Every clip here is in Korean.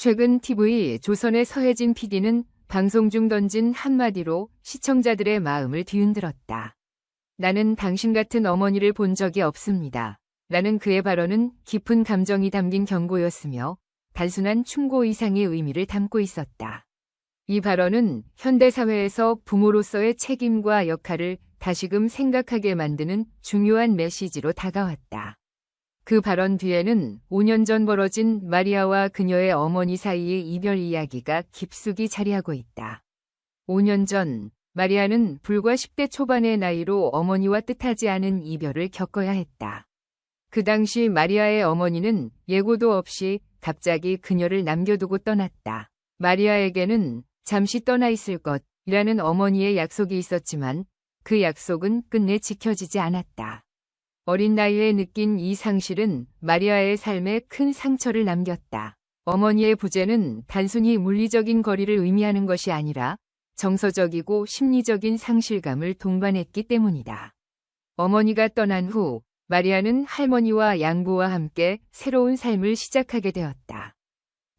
최근 TV 조선의 서혜진 PD는 방송 중 던진 한마디로 시청자들의 마음을 뒤흔들었다. 나는 당신 같은 어머니를 본 적이 없습니다. 라는 그의 발언은 깊은 감정이 담긴 경고였으며 단순한 충고 이상의 의미를 담고 있었다. 이 발언은 현대사회에서 부모로서의 책임과 역할을 다시금 생각하게 만드는 중요한 메시지로 다가왔다. 그 발언 뒤에는 5년 전 벌어진 마리아와 그녀의 어머니 사이의 이별 이야기가 깊숙이 자리하고 있다. 5년 전 마리아는 불과 10대 초반의 나이로 어머니와 뜻하지 않은 이별을 겪어야 했다. 그 당시 마리아의 어머니는 예고도 없이 갑자기 그녀를 남겨두고 떠났다. 마리아에게는 잠시 떠나 있을 것이라는 어머니의 약속이 있었지만 그 약속은 끝내 지켜지지 않았다. 어린 나이에 느낀 이 상실은 마리아의 삶에 큰 상처를 남겼다. 어머니의 부재는 단순히 물리적인 거리를 의미하는 것이 아니라 정서적이고 심리적인 상실감을 동반했기 때문이다. 어머니가 떠난 후 마리아는 할머니와 양부와 함께 새로운 삶을 시작하게 되었다.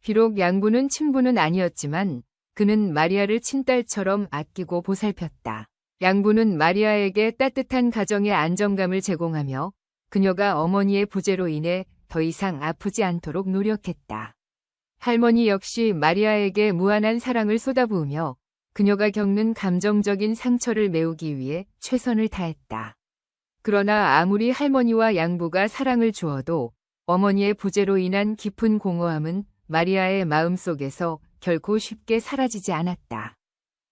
비록 양부는 친부는 아니었지만 그는 마리아를 친딸처럼 아끼고 보살폈다. 양부는 마리아에게 따뜻한 가정의 안정감을 제공하며 그녀가 어머니의 부재로 인해 더 이상 아프지 않도록 노력했다. 할머니 역시 마리아에게 무한한 사랑을 쏟아부으며 그녀가 겪는 감정적인 상처를 메우기 위해 최선을 다했다. 그러나 아무리 할머니와 양부가 사랑을 주어도 어머니의 부재로 인한 깊은 공허함은 마리아의 마음속에서 결코 쉽게 사라지지 않았다.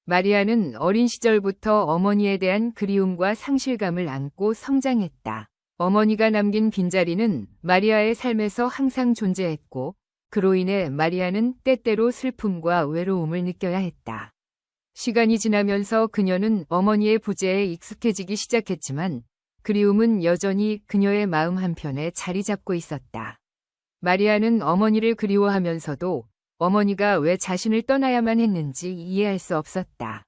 마리아는 어린 시절부터 어머니에 대한 그리움과 상실감을 안고 성장했다. 어머니가 남긴 빈자리는 마리아의 삶에서 항상 존재했고 그로 인해 마리아는 때때로 슬픔과 외로움을 느껴야 했다. 시간이 지나면서 그녀는 어머니의 부재에 익숙해지기 시작했지만 그리움은 여전히 그녀의 마음 한편에 자리 잡고 있었다. 마리아는 어머니를 그리워하면서도 어머니가 왜 자신을 떠나야만 했는지 이해할 수 없었다.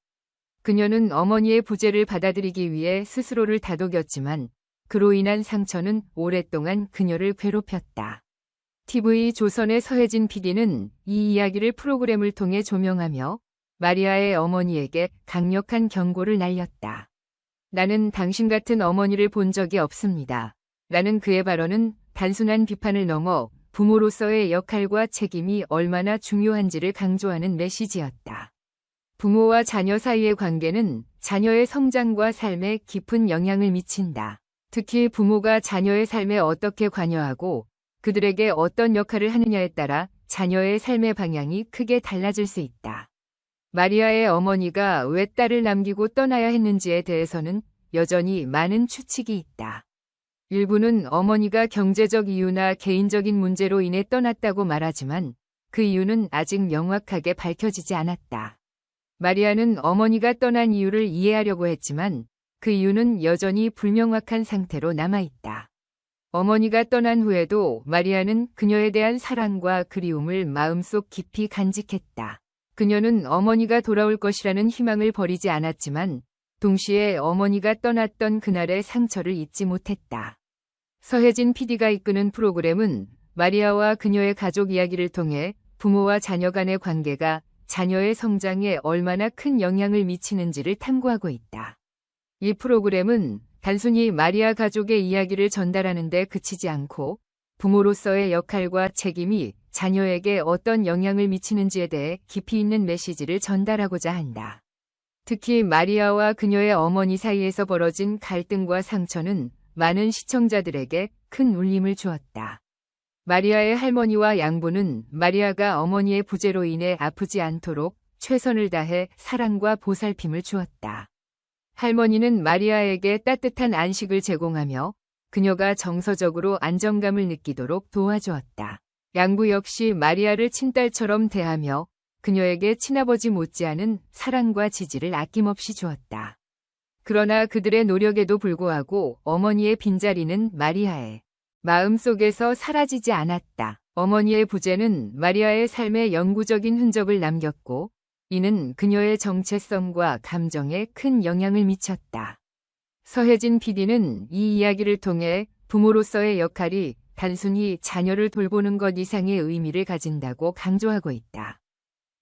그녀는 어머니의 부재를 받아들이기 위해 스스로를 다독였지만 그로 인한 상처는 오랫동안 그녀를 괴롭혔다. TV 조선의 서혜진 PD는 이 이야기를 프로그램을 통해 조명하며 마리아의 어머니에게 강력한 경고를 날렸다. 나는 당신 같은 어머니를 본 적이 없습니다. 라는 그의 발언은 단순한 비판을 넘어 부모로서의 역할과 책임이 얼마나 중요한지를 강조하는 메시지였다. 부모와 자녀 사이의 관계는 자녀의 성장과 삶에 깊은 영향을 미친다. 특히 부모가 자녀의 삶에 어떻게 관여하고 그들에게 어떤 역할을 하느냐에 따라 자녀의 삶의 방향이 크게 달라질 수 있다. 마리아의 어머니가 왜 딸을 남기고 떠나야 했는지에 대해서는 여전히 많은 추측이 있다. 일부는 어머니가 경제적 이유나 개인적인 문제로 인해 떠났다고 말하지만 그 이유는 아직 명확하게 밝혀지지 않았다. 마리아는 어머니가 떠난 이유를 이해하려고 했지만 그 이유는 여전히 불명확한 상태로 남아있다. 어머니가 떠난 후에도 마리아는 그녀에 대한 사랑과 그리움을 마음속 깊이 간직했다. 그녀는 어머니가 돌아올 것이라는 희망을 버리지 않았지만 동시에 어머니가 떠났던 그날의 상처를 잊지 못했다. 서혜진 PD가 이끄는 프로그램은 마리아와 그녀의 가족 이야기를 통해 부모와 자녀 간의 관계가 자녀의 성장에 얼마나 큰 영향을 미치는지를 탐구하고 있다. 이 프로그램은 단순히 마리아 가족의 이야기를 전달하는 데 그치지 않고 부모로서의 역할과 책임이 자녀에게 어떤 영향을 미치는지에 대해 깊이 있는 메시지를 전달하고자 한다. 특히 마리아와 그녀의 어머니 사이에서 벌어진 갈등과 상처는 많은 시청자들에게 큰 울림을 주었다. 마리아의 할머니와 양부는 마리아가 어머니의 부재로 인해 아프지 않도록 최선을 다해 사랑과 보살핌을 주었다. 할머니는 마리아에게 따뜻한 안식을 제공하며 그녀가 정서적으로 안정감을 느끼도록 도와주었다. 양부 역시 마리아를 친딸처럼 대하며 그녀에게 친아버지 못지않은 사랑과 지지를 아낌없이 주었다. 그러나 그들의 노력에도 불구하고 어머니의 빈자리는 마리아의 마음속에서 사라지지 않았다. 어머니의 부재는 마리아의 삶에 영구적인 흔적을 남겼고 이는 그녀의 정체성과 감정에 큰 영향을 미쳤다. 서혜진 PD는 이 이야기를 통해 부모로서의 역할이 단순히 자녀를 돌보는 것 이상의 의미를 가진다고 강조하고 있다.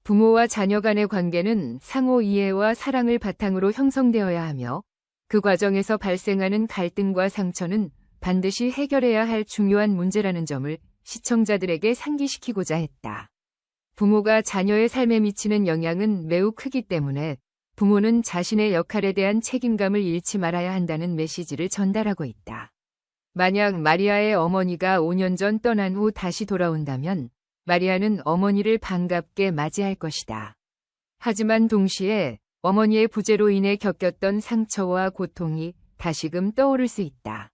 부모와 자녀 간의 관계는 상호 이해와 사랑을 바탕으로 형성되어야 하며 그 과정에서 발생하는 갈등과 상처는 반드시 해결해야 할 중요한 문제라는 점을 시청자들에게 상기시키고자 했다. 부모가 자녀의 삶에 미치는 영향은 매우 크기 때문에 부모는 자신의 역할에 대한 책임감을 잃지 말아야 한다는 메시지를 전달하고 있다. 만약 마리아의 어머니가 5년 전 떠난 후 다시 돌아온다면 마리아는 어머니를 반갑게 맞이할 것이다. 하지만 동시에 어머니의 부재로 인해 겪었던 상처와 고통이 다시금 떠오를 수 있다.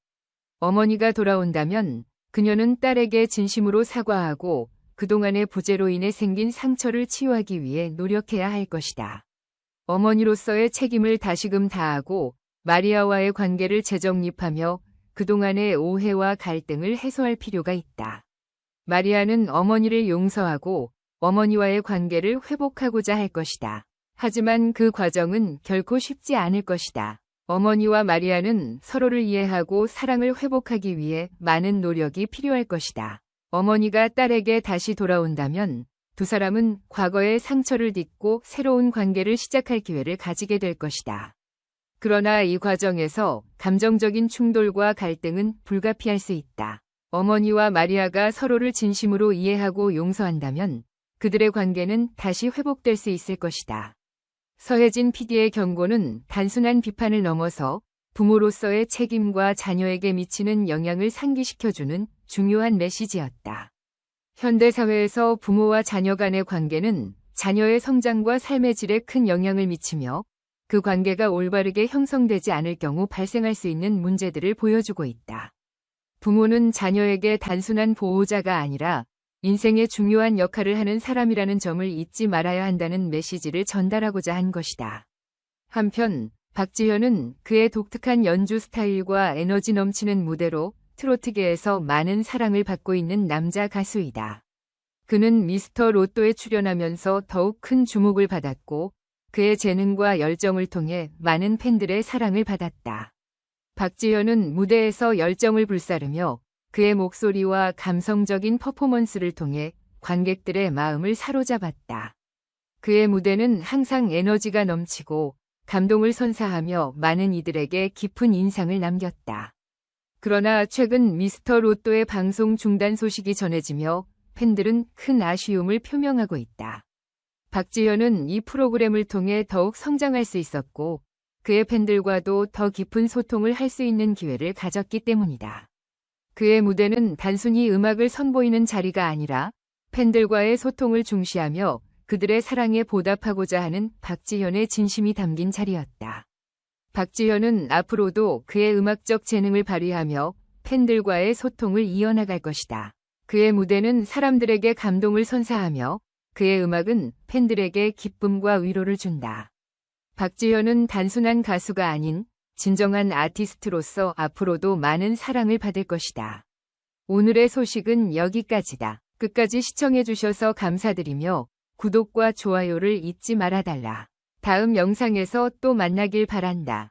어머니가 돌아온다면 그녀는 딸에게 진심으로 사과하고 그동안의 부재로 인해 생긴 상처를 치유하기 위해 노력해야 할 것이다. 어머니로서의 책임을 다시금 다하고 마리아와의 관계를 재정립하며 그동안의 오해와 갈등을 해소할 필요가 있다. 마리아는 어머니를 용서하고 어머니와의 관계를 회복하고자 할 것이다. 하지만 그 과정은 결코 쉽지 않을 것이다. 어머니와 마리아는 서로를 이해하고 사랑을 회복하기 위해 많은 노력이 필요할 것이다. 어머니가 딸에게 다시 돌아온다면 두 사람은 과거의 상처를 딛고 새로운 관계를 시작할 기회를 가지게 될 것이다. 그러나 이 과정에서 감정적인 충돌과 갈등은 불가피할 수 있다. 어머니와 마리아가 서로를 진심으로 이해하고 용서한다면 그들의 관계는 다시 회복될 수 있을 것이다. 서혜진 PD의 경고는 단순한 비판을 넘어서 부모로서의 책임과 자녀에게 미치는 영향을 상기시켜주는 중요한 메시지였다. 현대사회에서 부모와 자녀 간의 관계는 자녀의 성장과 삶의 질에 큰 영향을 미치며 그 관계가 올바르게 형성되지 않을 경우 발생할 수 있는 문제들을 보여주고 있다. 부모는 자녀에게 단순한 보호자가 아니라 인생의 중요한 역할을 하는 사람이라는 점을 잊지 말아야 한다는 메시지를 전달하고자 한 것이다. 한편 박지현은 그의 독특한 연주 스타일과 에너지 넘치는 무대로 트로트계에서 많은 사랑을 받고 있는 남자 가수이다. 그는 미스터 로또에 출연하면서 더욱 큰 주목을 받았고 그의 재능과 열정을 통해 많은 팬들의 사랑을 받았다. 박지현은 무대에서 열정을 불사르며 그의 목소리와 감성적인 퍼포먼스를 통해 관객들의 마음을 사로잡았다. 그의 무대는 항상 에너지가 넘치고 감동을 선사하며 많은 이들에게 깊은 인상을 남겼다. 그러나 최근 미스터 로또의 방송 중단 소식이 전해지며 팬들은 큰 아쉬움을 표명하고 있다. 박지현은 이 프로그램을 통해 더욱 성장할 수 있었고 그의 팬들과도 더 깊은 소통을 할 수 있는 기회를 가졌기 때문이다. 그의 무대는 단순히 음악을 선보이는 자리가 아니라 팬들과의 소통을 중시하며 그들의 사랑에 보답하고자 하는 박지현의 진심이 담긴 자리였다. 박지현은 앞으로도 그의 음악적 재능을 발휘하며 팬들과의 소통을 이어나갈 것이다. 그의 무대는 사람들에게 감동을 선사하며 그의 음악은 팬들에게 기쁨과 위로를 준다. 박지현은 단순한 가수가 아닌 진정한 아티스트로서 앞으로도 많은 사랑을 받을 것이다. 오늘의 소식은 여기까지다. 끝까지 시청해주셔서 감사드리며 구독과 좋아요를 잊지 말아달라. 다음 영상에서 또 만나길 바란다.